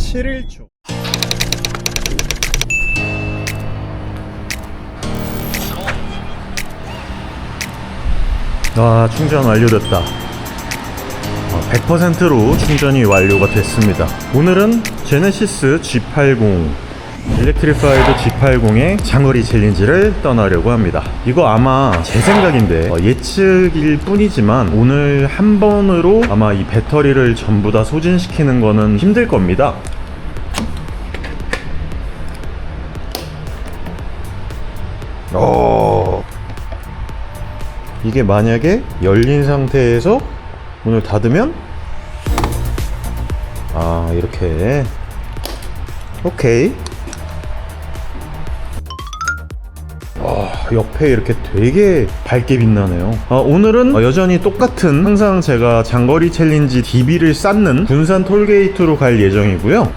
4.71초. 충전 완료됐다. 100%로 충전이 완료가 됐습니다. 오늘은 제네시스 G80 일렉트리파이드 G80의 장거리 챌린지를 떠나려고 합니다. 이거 아마 제 생각인데 예측일 뿐이지만 오늘 한 번으로 아마 이 배터리를 전부 다 소진시키는 거는 힘들 겁니다. 이게 만약에 열린 상태에서 문을 닫으면 이렇게 오케이. 옆에 이렇게 되게 밝게 빛나네요. 오늘은 여전히 똑같은 항상 제가 장거리 챌린지 DB를 쌓는 군산 톨게이트로 갈 예정이고요.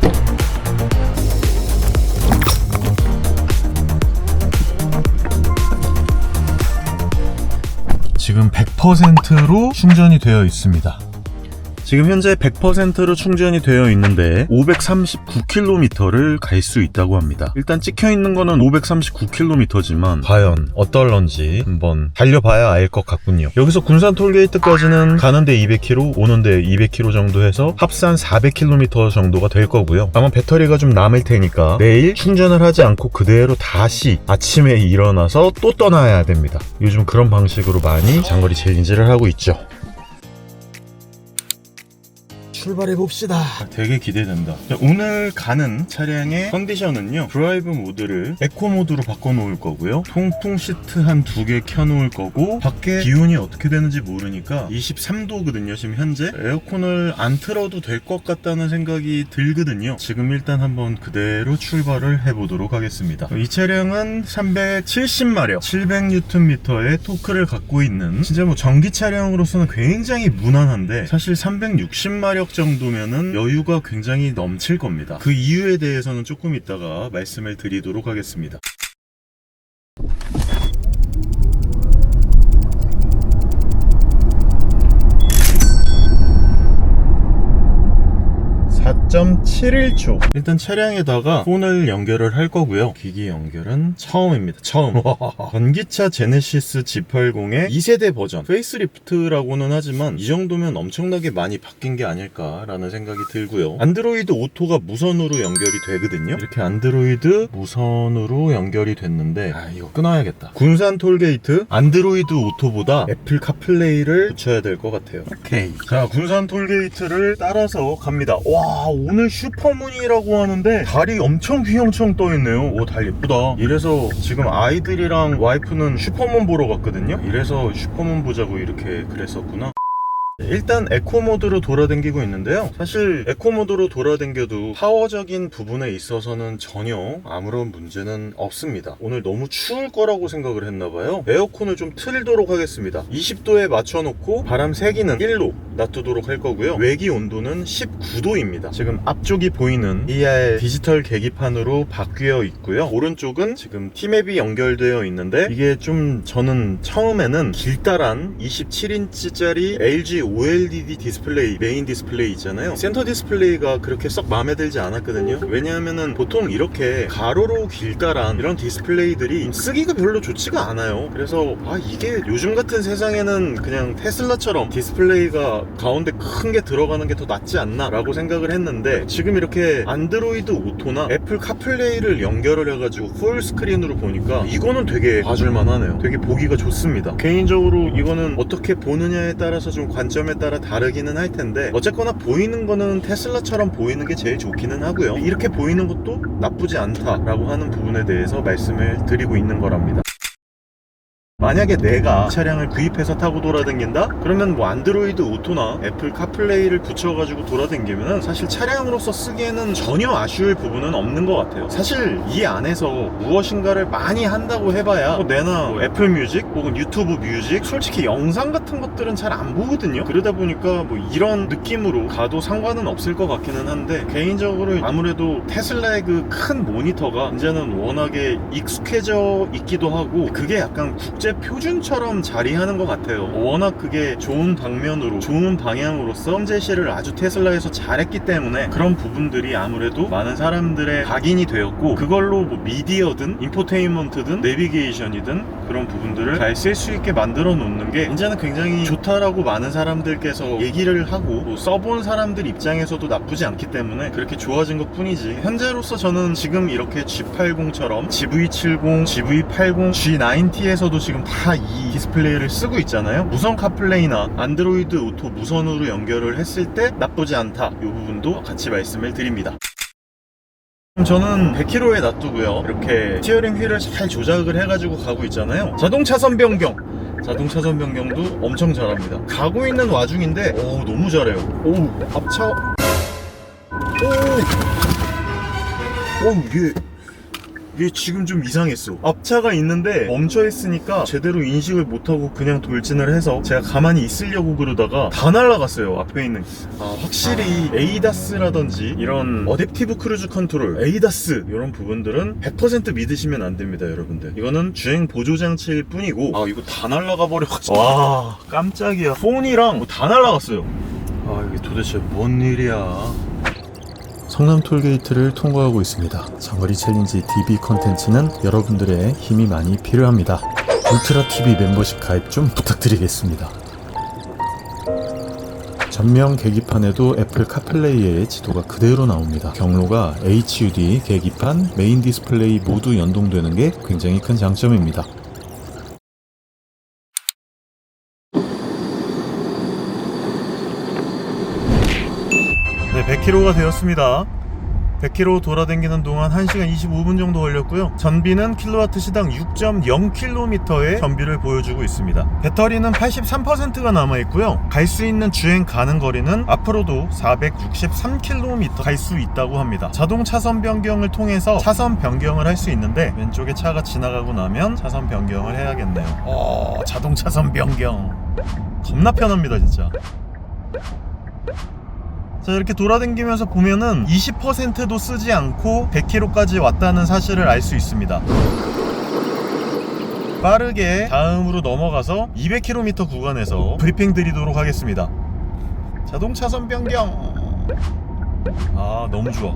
지금 100%로 충전이 되어 있습니다. 지금 현재 100%로 충전이 되어 있는데 539km를 갈 수 있다고 합니다. 일단 찍혀있는 거는 539km지만 과연 어떨런지 한번 달려봐야 알 것 같군요. 여기서 군산 톨게이트까지는 가는데 200km, 오는데 200km 정도 해서 합산 400km 정도가 될 거고요. 아마 배터리가 좀 남을 테니까 내일 충전을 하지 않고 그대로 다시 아침에 일어나서 또 떠나야 됩니다. 요즘 그런 방식으로 많이 장거리 챌린지를 하고 있죠. 출발해봅시다. 되게 기대된다. 오늘 가는 차량의 컨디션은요, 드라이브 모드를 에코 모드로 바꿔놓을 거고요, 통풍 시트 한 2개 켜놓을 거고, 밖에 기온이 어떻게 되는지 모르니까 23도거든요 지금 현재. 에어컨을 안 틀어도 될 것 같다는 생각이 들거든요. 지금 일단 한번 그대로 출발을 해보도록 하겠습니다. 이 차량은 370마력 700Nm의 토크를 갖고 있는, 진짜 뭐 전기 차량으로서는 굉장히 무난한데, 사실 360마력 정도면은 여유가 굉장히 넘칠 겁니다. 그 이유에 대해서는 조금 이따가 말씀을 드리도록 하겠습니다. 4.71초. 일단 차량에다가 폰을 연결을 할 거고요. 기기 연결은 처음입니다. 처음. 전기차 제네시스 G80의 2세대 버전, 페이스리프트라고는 하지만 이 정도면 엄청나게 많이 바뀐 게 아닐까라는 생각이 들고요. 안드로이드 오토가 무선으로 연결이 되거든요. 이렇게 안드로이드 무선으로 연결이 됐는데, 이거 끊어야겠다. 군산 톨게이트 안드로이드 오토보다 애플 카플레이를 붙여야 될 것 같아요. 오케이. 자, 군산 톨게이트를 따라서 갑니다. 와, 오늘 슈퍼문이라고 하는데 달이 엄청 휘영청 떠있네요. 오, 달 예쁘다. 이래서 지금 아이들이랑 와이프는 슈퍼문 보러 갔거든요. 이래서 슈퍼문 보자고 이렇게 그랬었구나. 일단 에코 모드로 돌아다니고 있는데요, 사실 에코 모드로 돌아다녀도 파워적인 부분에 있어서는 전혀 아무런 문제는 없습니다. 오늘 너무 추울 거라고 생각을 했나봐요. 에어컨을 좀 틀도록 하겠습니다. 20도에 맞춰놓고 바람 세기는 1로 놔두도록 할 거고요. 외기 온도는 19도입니다. 지금 앞쪽이 보이는 ER 디지털 계기판으로 바뀌어 있고요. 오른쪽은 지금 T맵이 연결되어 있는데, 이게 좀 저는 처음에는 길다란 27인치짜리 LG OLED 디스플레이, 메인 디스플레이 있잖아요. 센터 디스플레이가 그렇게 썩 마음에 들지 않았거든요. 왜냐하면은 보통 이렇게 가로로 길다란 이런 디스플레이들이 쓰기가 별로 좋지가 않아요. 그래서 이게 요즘 같은 세상에는 그냥 테슬라처럼 디스플레이가 가운데 큰 게 들어가는 게 더 낫지 않나 라고 생각을 했는데, 지금 이렇게 안드로이드 오토나 애플 카플레이를 연결을 해가지고 풀 스크린으로 보니까 이거는 되게 봐줄만 하네요. 되게 보기가 좋습니다. 개인적으로 이거는 어떻게 보느냐에 따라서 좀 관점에 따라 다르기는 할 텐데, 어쨌거나 보이는 거는 테슬라처럼 보이는 게 제일 좋기는 하고요. 이렇게 보이는 것도 나쁘지 않다라고 하는 부분에 대해서 말씀을 드리고 있는 거랍니다. 만약에 내가 차량을 구입해서 타고 돌아다닌다? 그러면 뭐 안드로이드 오토나 애플 카플레이를 붙여가지고 돌아다니면 사실 차량으로서 쓰기에는 전혀 아쉬울 부분은 없는 것 같아요. 사실 이 안에서 무엇인가를 많이 한다고 해봐야 내나 뭐 애플 뮤직 혹은 유튜브 뮤직, 솔직히 영상 같은 것들은 잘 안 보거든요. 그러다 보니까 뭐 이런 느낌으로 가도 상관은 없을 것 같기는 한데, 개인적으로 아무래도 테슬라의 그 큰 모니터가 이제는 워낙에 익숙해져 있기도 하고, 그게 약간 국제 이제 표준처럼 자리하는 것 같아요. 워낙 그게 좋은 방면으로, 좋은 방향으로서 현재시를 아주 테슬라에서 잘했기 때문에 그런 부분들이 아무래도 많은 사람들의 각인이 되었고, 그걸로 뭐 미디어든 인포테인먼트든 내비게이션이든 그런 부분들을 잘 쓸 수 있게 만들어 놓는 게 이제는 굉장히 좋다라고 많은 사람들께서 얘기를 하고, 또 써본 사람들 입장에서도 나쁘지 않기 때문에 그렇게 좋아진 것 뿐이지, 현재로서 저는 지금 이렇게 G80처럼 GV70, GV80, G90에서도 지금 다 이 디스플레이를 쓰고 있잖아요. 무선 카플레이나 안드로이드 오토 무선으로 연결을 했을 때 나쁘지 않다, 이 부분도 같이 말씀을 드립니다. 저는 100km에 놔두고요, 이렇게 스티어링 휠을 잘 조작을 해가지고 가고 있잖아요. 자동 차선 변경도 엄청 잘합니다. 가고 있는 와중인데 너무 잘해요. 앞차 얘 지금 좀 이상했어. 앞차가 있는데 멈춰 있으니까 제대로 인식을 못하고 그냥 돌진을 해서 제가 가만히 있으려고 그러다가 다 날아갔어요, 앞에 있는. 확실히 에이다스라든지 이런 어댑티브 크루즈 컨트롤, 에이다스 이런 부분들은 100% 믿으시면 안 됩니다, 여러분들. 이거는 주행 보조 장치일 뿐이고. 이거 다 날아가 버려가지고, 와 깜짝이야. 폰이랑 다 날아갔어요. 이게 도대체 뭔 일이야. 성남 톨게이트를 통과하고 있습니다. 장거리 챌린지 DB 컨텐츠는 여러분들의 힘이 많이 필요합니다. 울트라 TV 멤버십 가입 좀 부탁드리겠습니다. 전면 계기판에도 애플 카플레이의 지도가 그대로 나옵니다. 경로가 HUD, 계기판, 메인 디스플레이 모두 연동되는 게 굉장히 큰 장점입니다. 네, 100km가 되었습니다. 100km 돌아다니는 동안 1시간 25분 정도 걸렸고요. 전비는 킬로와트 시당 6.0km의 전비를 보여주고 있습니다. 배터리는 83%가 남아있고요. 갈 수 있는 주행 가능 거리는 앞으로도 463km 갈 수 있다고 합니다. 자동 차선 변경을 통해서 차선 변경을 할 수 있는데, 왼쪽에 차가 지나가고 나면 차선 변경을 해야겠네요. 자동 차선 변경 겁나 편합니다, 진짜. 자, 이렇게 돌아다니면서 보면은 20%도 쓰지 않고 100km까지 왔다는 사실을 알 수 있습니다. 빠르게 다음으로 넘어가서 200km 구간에서 브리핑 드리도록 하겠습니다. 자동 차선 변경. 너무 좋아.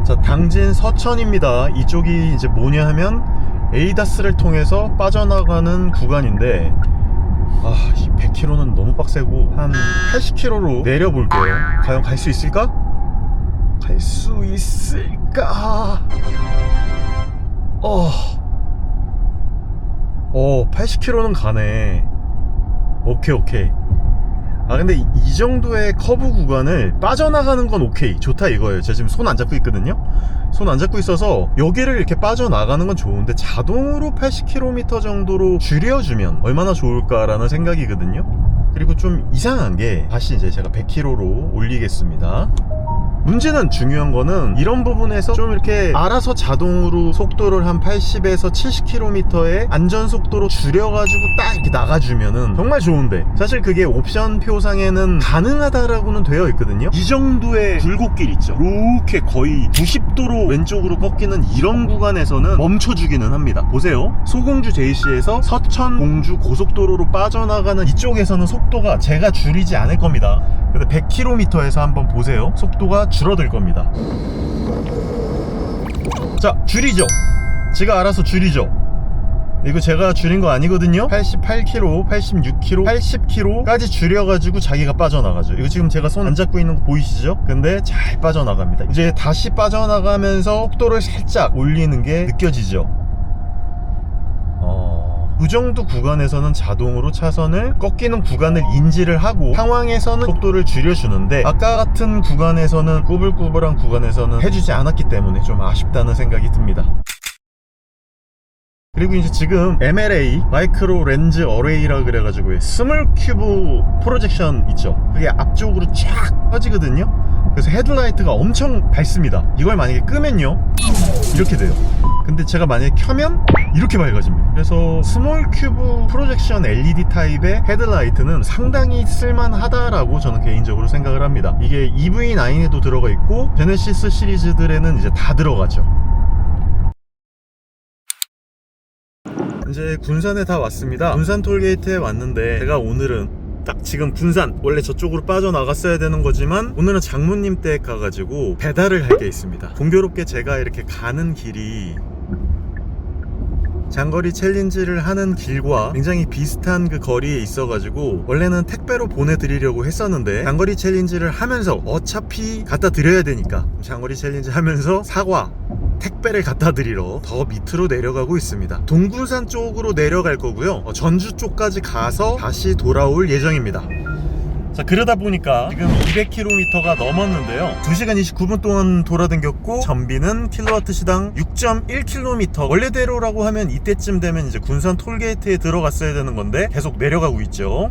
자, 당진 서천입니다. 이쪽이 이제 뭐냐 하면 에이다스를 통해서 빠져나가는 구간인데, 이 100km는 너무 빡세고 한 80km로 내려볼게요. 과연 갈 수 있을까? 80km는 가네. 오케이. 근데 이 정도의 커브 구간을 빠져나가는 건 오케이, 좋다 이거예요. 제가 지금 손 안 잡고 있거든요. 손 안 잡고 있어서 여기를 이렇게 빠져나가는 건 좋은데, 자동으로 80km 정도로 줄여주면 얼마나 좋을까라는 생각이거든요. 그리고 좀 이상한 게, 다시 이제 제가 100km로 올리겠습니다. 문제는, 중요한 거는 이런 부분에서 좀 이렇게 알아서 자동으로 속도를 한 80에서 70km의 안전속도로 줄여가지고 딱 이렇게 나가주면은 정말 좋은데, 사실 그게 옵션 표상에는 가능하다라고는 되어 있거든요. 이 정도의 굴곡길 있죠, 이렇게 거의 90도로 왼쪽으로 꺾이는 이런 구간에서는 멈춰주기는 합니다. 보세요, 소공주 JC에서 서천 공주 고속도로로 빠져나가는 이쪽에서는 속도가 제가 줄이지 않을 겁니다. 근데 100km에서 한번 보세요. 속도가 줄어들 겁니다. 자, 줄이죠. 제가 알아서 줄이죠. 이거 제가 줄인 거 아니거든요. 88km, 86km, 80km까지 줄여가지고 자기가 빠져나가죠. 이거 지금 제가 손 안 잡고 있는 거 보이시죠? 근데 잘 빠져나갑니다. 이제 다시 빠져나가면서 속도를 살짝 올리는 게 느껴지죠. 그 정도 구간에서는 자동으로 차선을 꺾이는 구간을 인지를 하고 상황에서는 속도를 줄여주는데, 아까 같은 구간에서는, 꾸불꾸불한 구간에서는 해주지 않았기 때문에 좀 아쉽다는 생각이 듭니다. 그리고 이제 지금 MLA, 마이크로 렌즈 어레이라 그래가지고 스몰 큐브 프로젝션 있죠, 그게 앞쪽으로 쫙 퍼지거든요. 그래서 헤드라이트가 엄청 밝습니다. 이걸 만약에 끄면요, 이렇게 돼요. 근데 제가 만약에 켜면 이렇게 밝아집니다. 그래서 스몰 큐브 프로젝션 LED 타입의 헤드라이트는 상당히 쓸만하다라고 저는 개인적으로 생각을 합니다. 이게 EV9에도 들어가 있고 제네시스 시리즈들에는 이제 다 들어가죠. 이제 군산에 다 왔습니다. 군산 톨게이트에 왔는데 제가 오늘은 딱 지금 군산 원래 저쪽으로 빠져나갔어야 되는 거지만 오늘은 장모님 댁 가가지고 배달을 할 게 있습니다. 공교롭게 제가 이렇게 가는 길이 장거리 챌린지를 하는 길과 굉장히 비슷한 그 거리에 있어가지고 원래는 택배로 보내드리려고 했었는데 장거리 챌린지를 하면서 어차피 갖다 드려야 되니까 장거리 챌린지 하면서 사과 택배를 갖다 드리러 더 밑으로 내려가고 있습니다. 동군산 쪽으로 내려갈 거고요. 전주 쪽까지 가서 다시 돌아올 예정입니다. 자, 그러다 보니까 지금 200km가 넘었는데요. 2시간 29분 동안 돌아다녔고 전비는 킬로와트 시당 6.1km. 원래대로라고 하면 이때쯤 되면 이제 군산 톨게이트에 들어갔어야 되는 건데 계속 내려가고 있죠.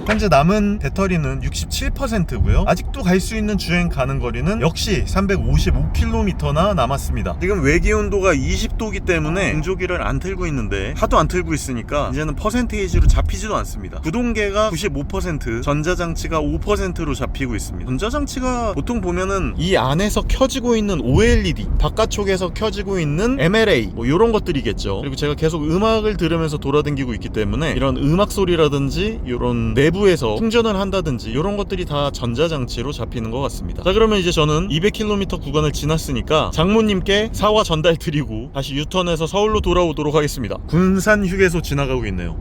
현재 남은 배터리는 67%고요 아직도 갈 수 있는 주행 가능 거리는 역시 355km나 남았습니다. 지금 외기온도가 20도기 때문에 공조기를 안 틀고 있는데 하도 안 틀고 있으니까 이제는 퍼센테이지로 잡히지도 않습니다. 구동계가 95%, 전자장치가 5%로 잡히고 있습니다. 전자장치가 보통 보면은 이 안에서 켜지고 있는 OLED, 바깥쪽에서 켜지고 있는 MLA 뭐 이런 것들이겠죠. 그리고 제가 계속 음악을 들으면서 돌아다니고 있기 때문에 이런 음악 소리라든지 이런 내부에서 충전을 한다든지 이런 것들이 다 전자장치로 잡히는 것 같습니다. 자, 그러면 이제 저는 200km 구간을 지났으니까 장모님께 사과 전달 드리고 다시 유턴해서 서울로 돌아오도록 하겠습니다. 군산 휴게소 지나가고 있네요.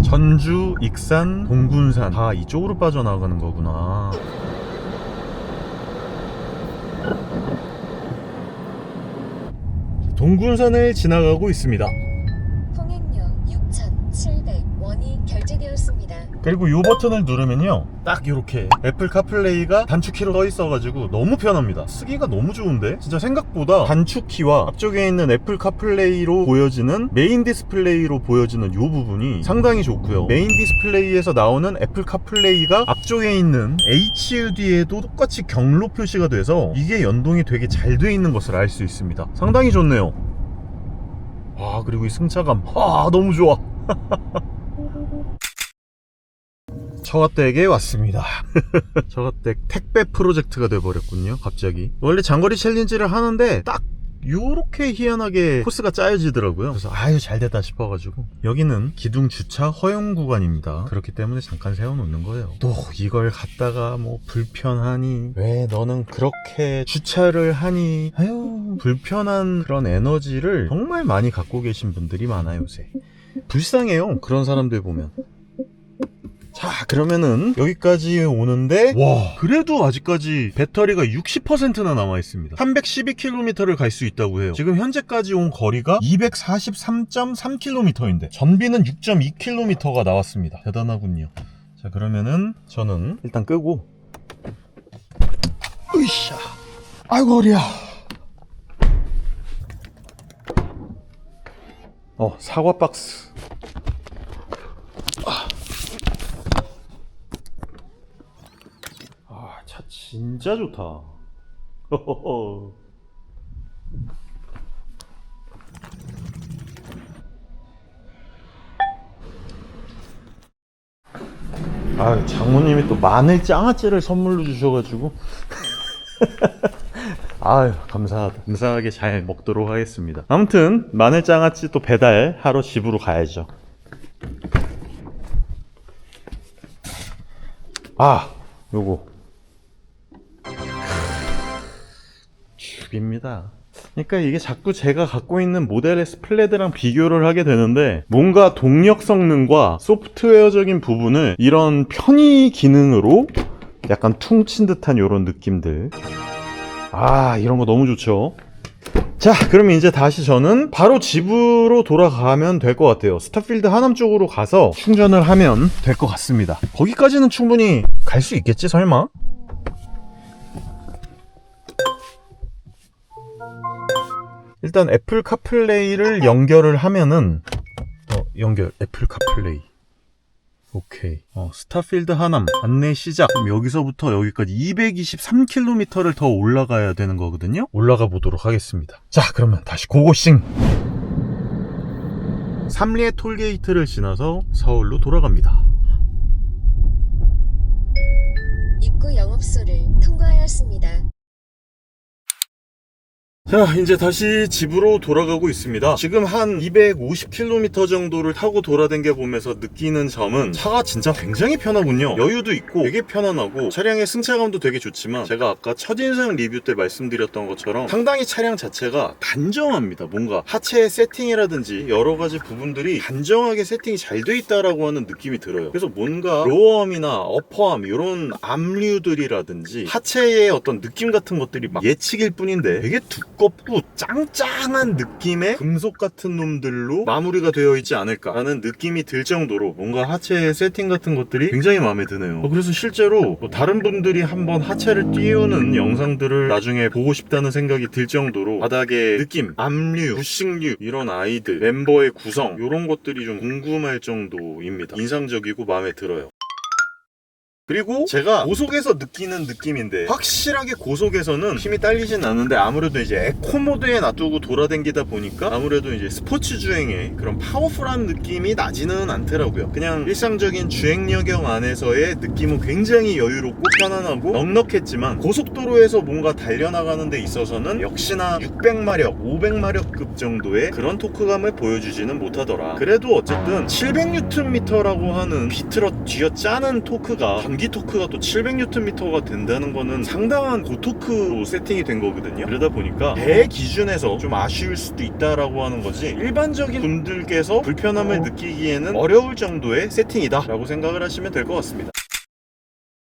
전주, 익산, 동군산 다 이쪽으로 빠져나가는 거구나. 동군산을 지나가고 있습니다. 그리고 이 버튼을 누르면요 딱 이렇게 애플 카플레이가 단축키로 떠 있어가지고 너무 편합니다. 쓰기가 너무 좋은데 진짜 생각보다 단축키와 앞쪽에 있는 애플 카플레이로 보여지는 메인 디스플레이로 보여지는 이 부분이 상당히 좋고요. 메인 디스플레이에서 나오는 애플 카플레이가 앞쪽에 있는 HUD에도 똑같이 경로 표시가 돼서 이게 연동이 되게 잘 돼 있는 것을 알 수 있습니다. 상당히 좋네요. 아, 그리고 이 승차감 너무 좋아. 처가댁에 왔습니다. 처가댁 택배 프로젝트가 돼버렸군요. 갑자기 원래 장거리 챌린지를 하는데 딱 요렇게 희한하게 코스가 짜여지더라고요. 그래서 아유 잘됐다 싶어가지고 여기는 기둥 주차 허용 구간입니다. 그렇기 때문에 잠깐 세워놓는 거예요. 또 이걸 갖다가 뭐 불편하니 왜 너는 그렇게 주차를 하니 아유 불편한 그런 에너지를 정말 많이 갖고 계신 분들이 많아요 요새. 불쌍해요 그런 사람들 보면. 자, 그러면은 여기까지 오는데 와, 그래도 아직까지 배터리가 60%나 남아있습니다. 312km를 갈 수 있다고 해요. 지금 현재까지 온 거리가 243.3km인데 전비는 6.2km가 나왔습니다. 대단하군요. 자, 그러면은 저는 일단 끄고 으쌰, 아이고 허리야. 사과 박스. 차 진짜 좋다. 아유, 장모님이 또 마늘 장아찌를 선물로 주셔가지고 아유, 감사하게 잘 먹도록 하겠습니다. 아무튼 마늘 장아찌 또 배달하러 집으로 가야죠. 요거 죽입니다. 그러니까 이게 자꾸 제가 갖고 있는 모델 S 플레드랑 비교를 하게 되는데 뭔가 동력 성능과 소프트웨어적인 부분을 이런 편의 기능으로 약간 퉁친 듯한 이런 느낌들, 이런 거 너무 좋죠. 자, 그러면 이제 다시 저는 바로 집으로 돌아가면 될 것 같아요. 스타필드 하남 쪽으로 가서 충전을 하면 될 것 같습니다. 거기까지는 충분히 갈 수 있겠지 설마? 일단 애플 카플레이를 연결을 하면은 애플 카플레이 오케이. 스타필드 하남 안내 시작. 그럼 여기서부터 여기까지 223km를 더 올라가야 되는 거거든요. 올라가 보도록 하겠습니다. 자, 그러면 다시 고고싱. 삼리의 톨게이트를 지나서 서울로 돌아갑니다. 입구 영업소를 통과하였습니다. 자, 이제 다시 집으로 돌아가고 있습니다. 지금 한 250km 정도를 타고 돌아댕겨 보면서 느끼는 점은 차가 진짜 굉장히 편하군요. 여유도 있고 되게 편안하고 차량의 승차감도 되게 좋지만 제가 아까 첫인상 리뷰 때 말씀드렸던 것처럼 상당히 차량 자체가 단정합니다. 뭔가 하체 세팅이라든지 여러 가지 부분들이 단정하게 세팅이 잘 돼 있다라고 하는 느낌이 들어요. 그래서 뭔가 로어암이나 어퍼암 이런 압류들이라든지 하체의 어떤 느낌 같은 것들이 막 예측일 뿐인데 되게 두껍고 짱짱한 느낌의 금속 같은 놈들로 마무리가 되어 있지 않을까라는 느낌이 들 정도로 뭔가 하체의 세팅 같은 것들이 굉장히 마음에 드네요. 그래서 실제로 다른 분들이 한번 하체를 띄우는 영상들을 나중에 보고 싶다는 생각이 들 정도로 바닥의 느낌, 압류, 부식류 이런 아이들, 멤버의 구성 이런 것들이 좀 궁금할 정도입니다. 인상적이고 마음에 들어요. 그리고 제가 고속에서 느끼는 느낌인데 확실하게 고속에서는 힘이 딸리진 않는데 아무래도 이제 에코 모드에 놔두고 돌아다니다 보니까 아무래도 이제 스포츠 주행의 그런 파워풀한 느낌이 나지는 않더라고요. 그냥 일상적인 주행여경 안에서의 느낌은 굉장히 여유롭고 편안하고 넉넉했지만 고속도로에서 뭔가 달려나가는 데 있어서는 역시나 600마력, 500마력급 정도의 그런 토크감을 보여주지는 못하더라. 그래도 어쨌든 700Nm라고 하는 비트럭 쥐어짜는 토크가 전기 토크가 또 700Nm가 된다는 거는 상당한 고토크로 세팅이 된 거거든요. 그러다 보니까 배 기준에서 좀 아쉬울 수도 있다라고 하는 거지 일반적인 분들께서 불편함을 느끼기에는 어려울 정도의 세팅이다 라고 생각을 하시면 될 것 같습니다.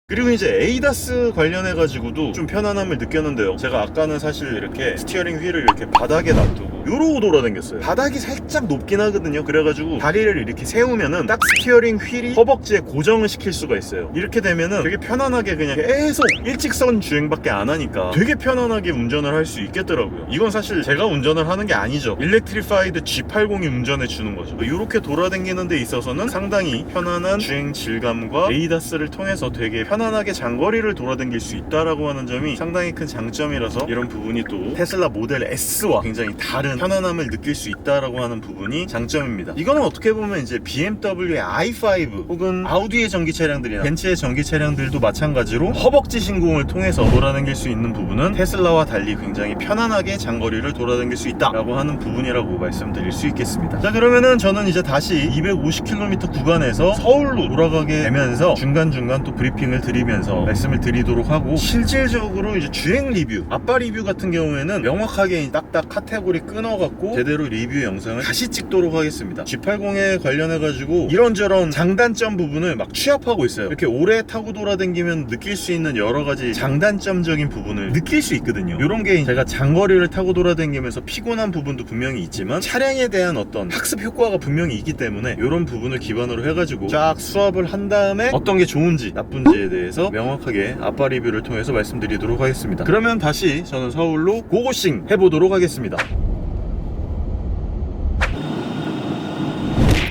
그리고 이제 에이다스 관련해가지고도 좀 편안함을 느꼈는데요. 제가 아까는 사실 이렇게 스티어링 휠을 이렇게 바닥에 놔두고 요러고 돌아다녔어요. 바닥이 살짝 높긴 하거든요. 그래가지고 다리를 이렇게 세우면은 딱 스티어링 휠이 허벅지에 고정을 시킬 수가 있어요. 이렇게 되면은 되게 편안하게 그냥 계속 일직선 주행밖에 안 하니까 되게 편안하게 운전을 할 수 있겠더라고요. 이건 사실 제가 운전을 하는 게 아니죠. 일렉트리파이드 G80이 운전해 주는 거죠. 이렇게 돌아다니는 데 있어서는 상당히 편안한 주행 질감과 에이다스를 통해서 되게 편안하게 장거리를 돌아다닐 수 있다라고 하는 점이 상당히 큰 장점이라서 이런 부분이 또 테슬라 모델 S와 굉장히 다른 편안함을 느낄 수 있다라고 하는 부분이 장점입니다. 이거는 어떻게 보면 이제 BMW의 i5 혹은 아우디의 전기 차량들이나 벤츠의 전기 차량들도 마찬가지로 허벅지 신공을 통해서 돌아다닐 수 있는 부분은 테슬라와 달리 굉장히 편안하게 장거리를 돌아다닐 수 있다라고 하는 부분이라고 말씀드릴 수 있겠습니다. 자, 그러면은 저는 이제 다시 250km 구간에서 서울로 돌아가게 되면서 중간중간 또 브리핑을 드리면서 말씀을 드리도록 하고 실질적으로 이제 주행 리뷰, 아빠 리뷰 같은 경우에는 명확하게 딱딱 카테고리 끊어갖고 제대로 리뷰 영상을 다시 찍도록 하겠습니다. G80에 관련해가지고 이런저런 장단점 부분을 막 취합하고 있어요. 이렇게 오래 타고 돌아다니면 느낄 수 있는 여러가지 장단점적인 부분을 느낄 수 있거든요. 이런 게 제가 장거리를 타고 돌아다니면서 피곤한 부분도 분명히 있지만 차량에 대한 어떤 학습 효과가 분명히 있기 때문에 이런 부분을 기반으로 해가지고 쫙 수합을 한 다음에 어떤 게 좋은지 나쁜지에 대해서 명확하게 아빠 리뷰를 통해서 말씀드리도록 하겠습니다. 그러면 다시 저는 서울로 고고싱 해보도록 하겠습니다.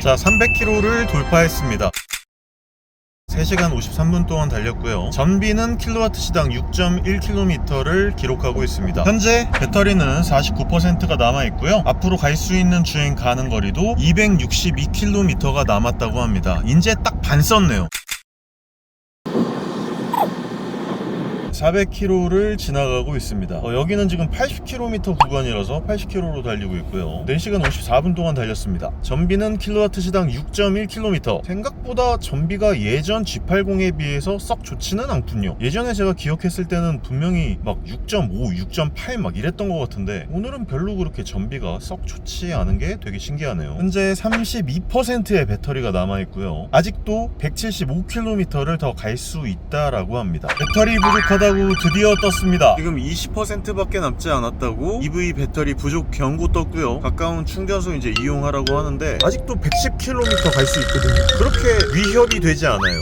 자, 300km를 돌파했습니다. 3시간 53분 동안 달렸고요. 전비는 킬로와트시당 6.1km를 기록하고 있습니다. 현재 배터리는 49%가 남아있고요. 앞으로 갈 수 있는 주행 가능 거리도 262km가 남았다고 합니다. 이제 딱 반 썼네요. 400km를 지나가고 있습니다. 여기는 지금 80km 구간이라서 80km로 달리고 있고요. 4시간 54분 동안 달렸습니다. 전비는 킬로와트시당 6.1km. 생각보다 전비가 예전 G80에 비해서 썩 좋지는 않군요. 예전에 제가 기억했을 때는 분명히 막 6.5, 6.8 막 이랬던 것 같은데 오늘은 별로 그렇게 전비가 썩 좋지 않은 게 되게 신기하네요. 현재 32%의 배터리가 남아있고요. 아직도 175km를 더 갈 수 있다라고 합니다. 배터리 부족하다고 드디어 떴습니다. 지금 20%밖에 남지 않았다고 EV 배터리 부족 경고 떴고요. 가까운 충전소 이제 이용하라고 하는데 아직도 110km 갈 수 있거든요. 그렇게 위협이 되지 않아요.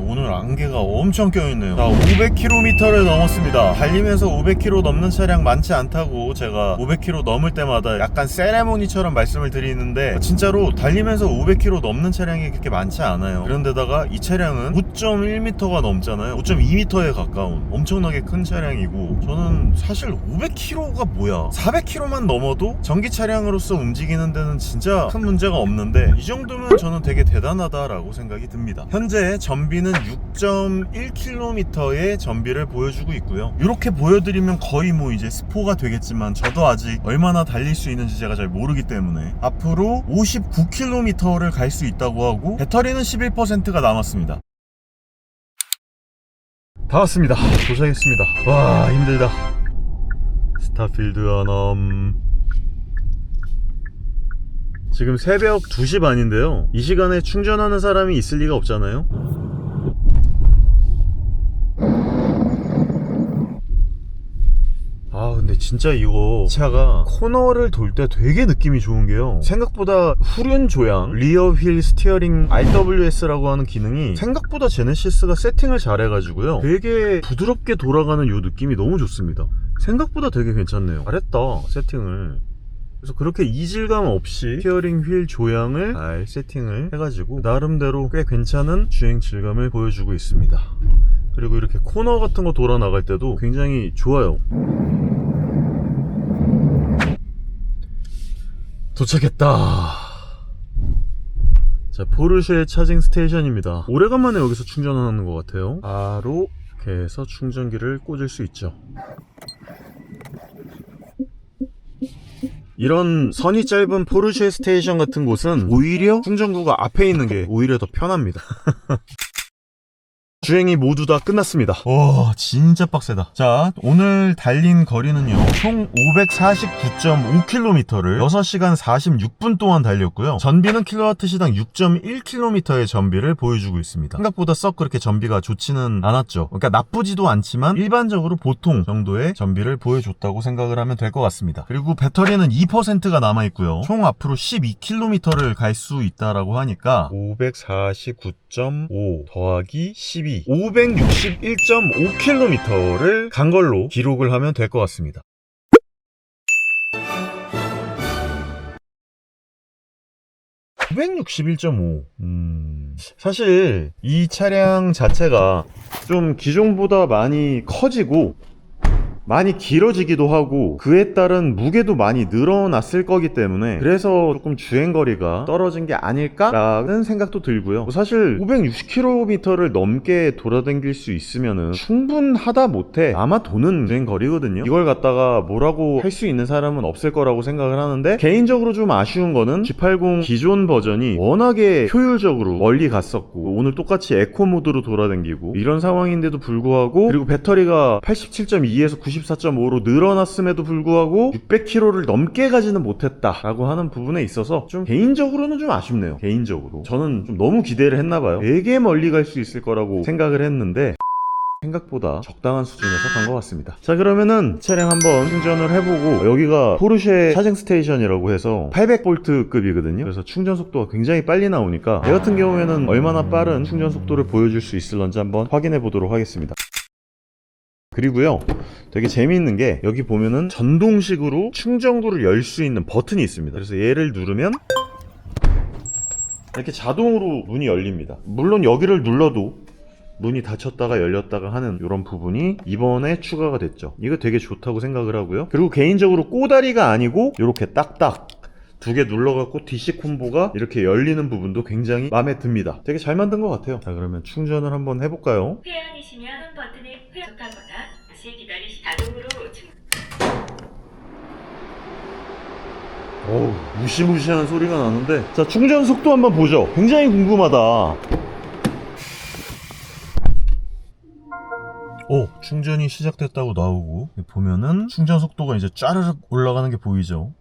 오늘 안개가 엄청 껴있네요. 자, 500km를 넘었습니다. 달리면서 500km 넘는 차량 많지 않다고 제가 500km 넘을 때마다 약간 세레모니처럼 말씀을 드리는데 진짜로 달리면서 500km 넘는 차량이 그렇게 많지 않아요. 그런데다가 이 차량은 5.1m가 넘잖아요. 5.2m에 가까운 엄청나게 큰 차량이고 저는 사실 500km가 뭐야 400km만 넘어도 전기 차량으로서 움직이는 데는 진짜 큰 문제가 없는데 이 정도면 저는 되게 대단하다라고 생각이 듭니다. 현재 전비는 6.1km의 전비를 보여주고 있고요. 이렇게 보여드리면 거의 뭐 이제 스포가 되겠지만 저도 아직 얼마나 달릴 수 있는지 제가 잘 모르기 때문에 앞으로 59km를 갈 수 있다고 하고 배터리는 11%가 남았습니다. 다 왔습니다. 도착했습니다. 와, 힘들다. 스타필드 안암. 지금 새벽 2시 반인데요. 이 시간에 충전하는 사람이 있을 리가 없잖아요. 아, 근데 진짜 이거 차가 코너를 돌 때 되게 느낌이 좋은 게요, 생각보다 후륜 조향, 리어 휠 스티어링 RWS라고 하는 기능이 생각보다 제네시스가 세팅을 잘 해가지고요, 되게 부드럽게 돌아가는 요 느낌이 너무 좋습니다. 생각보다 되게 괜찮네요. 잘했다, 세팅을. 그래서 그렇게 이질감 없이 스티어링 휠 조향을 잘 세팅을 해가지고 나름대로 꽤 괜찮은 주행 질감을 보여주고 있습니다. 그리고 이렇게 코너 같은 거 돌아 나갈 때도 굉장히 좋아요. 도착했다. 자, 포르쉐 차징 스테이션입니다. 오래간만에 여기서 충전하는 것 같아요. 바로 이렇게 해서 충전기를 꽂을 수 있죠. 이런 선이 짧은 포르쉐 스테이션 같은 곳은 오히려 충전구가 앞에 있는 게 오히려 더 편합니다. 주행이 모두 다 끝났습니다. 와, 진짜 빡세다. 자, 오늘 달린 거리는요, 총 549.5km를 6시간 46분 동안 달렸고요. 전비는 킬로와트시당 6.1km의 전비를 보여주고 있습니다. 생각보다 썩 그렇게 전비가 좋지는 않았죠. 그러니까 나쁘지도 않지만 일반적으로 보통 정도의 전비를 보여줬다고 생각을 하면 될 것 같습니다. 그리고 배터리는 2%가 남아있고요. 총 앞으로 12km를 갈 수 있다라고 하니까 549.5 더하기 12, 561.5km를 간 걸로 기록을 하면 될 것 같습니다. (561.5) 사실 이 차량 자체가 좀 기존보다 많이 커지고 많이 길어지기도 하고 그에 따른 무게도 많이 늘어났을 거기 때문에 그래서 조금 주행거리가 떨어진 게 아닐까라는 생각도 들고요. 사실 560km를 넘게 돌아다닐 수 있으면은 충분하다 못해 아마 도는 주행거리거든요. 이걸 갖다가 뭐라고 할 수 있는 사람은 없을 거라고 생각을 하는데, 개인적으로 좀 아쉬운 거는 G80 기존 버전이 워낙에 효율적으로 멀리 갔었고 오늘 똑같이 에코 모드로 돌아다니고 이런 상황인데도 불구하고, 그리고 배터리가 87.2에서 94.5로 늘어났음에도 불구하고 600km를 넘게 가지는 못했다라고 하는 부분에 있어서 좀 개인적으로는 좀 아쉽네요. 개인적으로 저는 좀 너무 기대를 했나봐요. 되게 멀리 갈 수 있을 거라고 생각을 했는데 생각보다 적당한 수준에서 간 것 같습니다. 자, 그러면은 차량 한번 충전을 해보고, 여기가 포르쉐 차징 스테이션이라고 해서 800V 급이거든요. 그래서 충전 속도가 굉장히 빨리 나오니까 내 같은 경우에는 얼마나 빠른 충전 속도를 보여줄 수 있을런지 한번 확인해 보도록 하겠습니다. 그리고요, 되게 재미있는 게 여기 보면은 전동식으로 충전구를 열 수 있는 버튼이 있습니다. 그래서 얘를 누르면 이렇게 자동으로 문이 열립니다. 물론 여기를 눌러도 문이 닫혔다가 열렸다가 하는 이런 부분이 이번에 추가가 됐죠. 이거 되게 좋다고 생각을 하고요. 그리고 개인적으로 꼬다리가 아니고 이렇게 딱딱 두 개 눌러갖고 DC 콤보가 이렇게 열리는 부분도 굉장히 마음에 듭니다. 되게 잘 만든 것 같아요. 자, 그러면 충전을 한번 해볼까요? 회원이시면 버튼을 회전하거나 다시 기다리시 자동으로 어우, 무시무시한 소리가 나는데, 자, 충전 속도 한번 보죠. 굉장히 궁금하다. 충전이 시작됐다고 나오고, 보면은 충전 속도가 이제 짜르륵 올라가는 게 보이죠.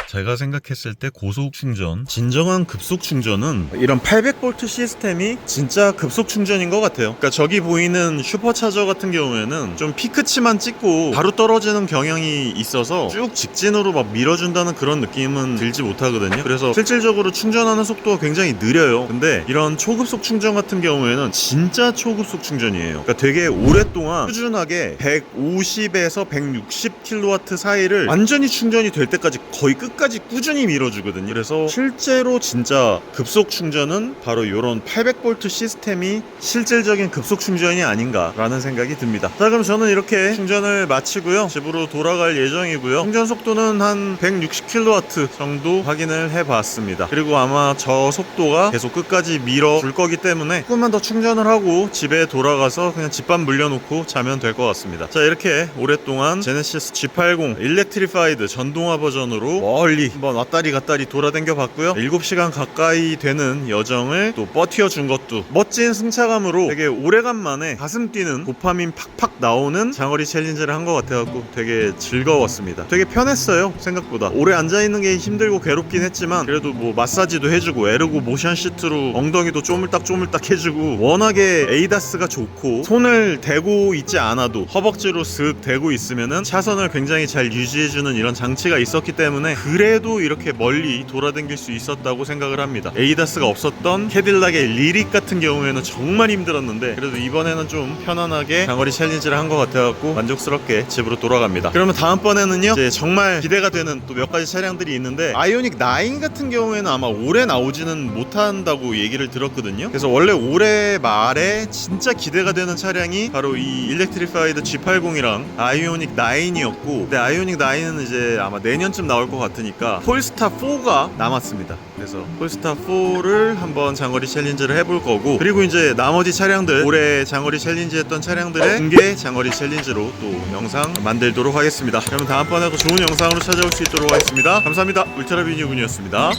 제가 생각했을 때 고속 충전, 진정한 급속 충전은 이런 800V 시스템이 진짜 급속 충전인 것 같아요. 그러니까 저기 보이는 슈퍼차저 같은 경우에는 좀 피크치만 찍고 바로 떨어지는 경향이 있어서 쭉 직진으로 막 밀어준다는 그런 느낌은 들지 못하거든요. 그래서 실질적으로 충전하는 속도가 굉장히 느려요. 근데 이런 초급속 충전 같은 경우에는 진짜 초급속 충전이에요. 그러니까 되게 오랫동안 꾸준하게 150에서 160kW 사이를 완전히 충전이 될 때까지 거의 끝까지 끝까지 꾸준히 밀어주거든요. 그래서 실제로 진짜 급속 충전은 바로 이런 800V 시스템이 실질적인 급속 충전이 아닌가라는 생각이 듭니다. 자, 그럼 저는 이렇게 충전을 마치고요, 집으로 돌아갈 예정이고요. 충전 속도는 한 160kW 정도 확인을 해봤습니다. 그리고 아마 저 속도가 계속 끝까지 밀어줄 거기 때문에 조금만 더 충전을 하고 집에 돌아가서 그냥 집밥 물려놓고 자면 될 것 같습니다. 자, 이렇게 오랫동안 제네시스 G80 일렉트리파이드 전동화 버전으로 멀리 한번 왔다리 갔다리 돌아다녀 봤고요. 7시간 가까이 되는 여정을 또 버텨준 것도 멋진 승차감으로 되게 오래간만에 가슴 뛰는 도파민 팍팍 나오는 장거리 챌린지를 한 것 같아갖고 되게 즐거웠습니다. 되게 편했어요. 생각보다 오래 앉아있는 게 힘들고 괴롭긴 했지만 그래도 뭐 마사지도 해주고 에르고 모션 시트로 엉덩이도 쪼물딱 해주고, 워낙에 에이다스가 좋고 손을 대고 있지 않아도 허벅지로 슥 대고 있으면은 차선을 굉장히 잘 유지해주는 이런 장치가 있었기 때문에 그래도 이렇게 멀리 돌아다닐 수 있었다고 생각을 합니다. 에이다스가 없었던 캐딜락의 리릭 같은 경우에는 정말 힘들었는데 그래도 이번에는 좀 편안하게 장거리 챌린지를 한 것 같아갖고 만족스럽게 집으로 돌아갑니다. 그러면 다음번에는요, 이제 정말 기대가 되는 또 몇 가지 차량들이 있는데, 아이오닉 9 같은 경우에는 아마 올해 나오지는 못한다고 얘기를 들었거든요. 그래서 원래 올해 말에 진짜 기대가 되는 차량이 바로 이 일렉트리파이드 G80이랑 아이오닉 9이었고, 근데 아이오닉 9은 이제 아마 내년쯤 나올 것 같으니까 폴스타 4가 남았습니다. 그래서 폴스타 4를 한번 장거리 챌린지를 해볼 거고, 그리고 이제 나머지 차량들, 올해 장거리 챌린지 했던 차량들의 공개 장거리 챌린지로 또 영상 만들도록 하겠습니다. 그러면 다음번에도 좋은 영상으로 찾아올 수 있도록 하겠습니다. 감사합니다. 울트라비니군이었습니다.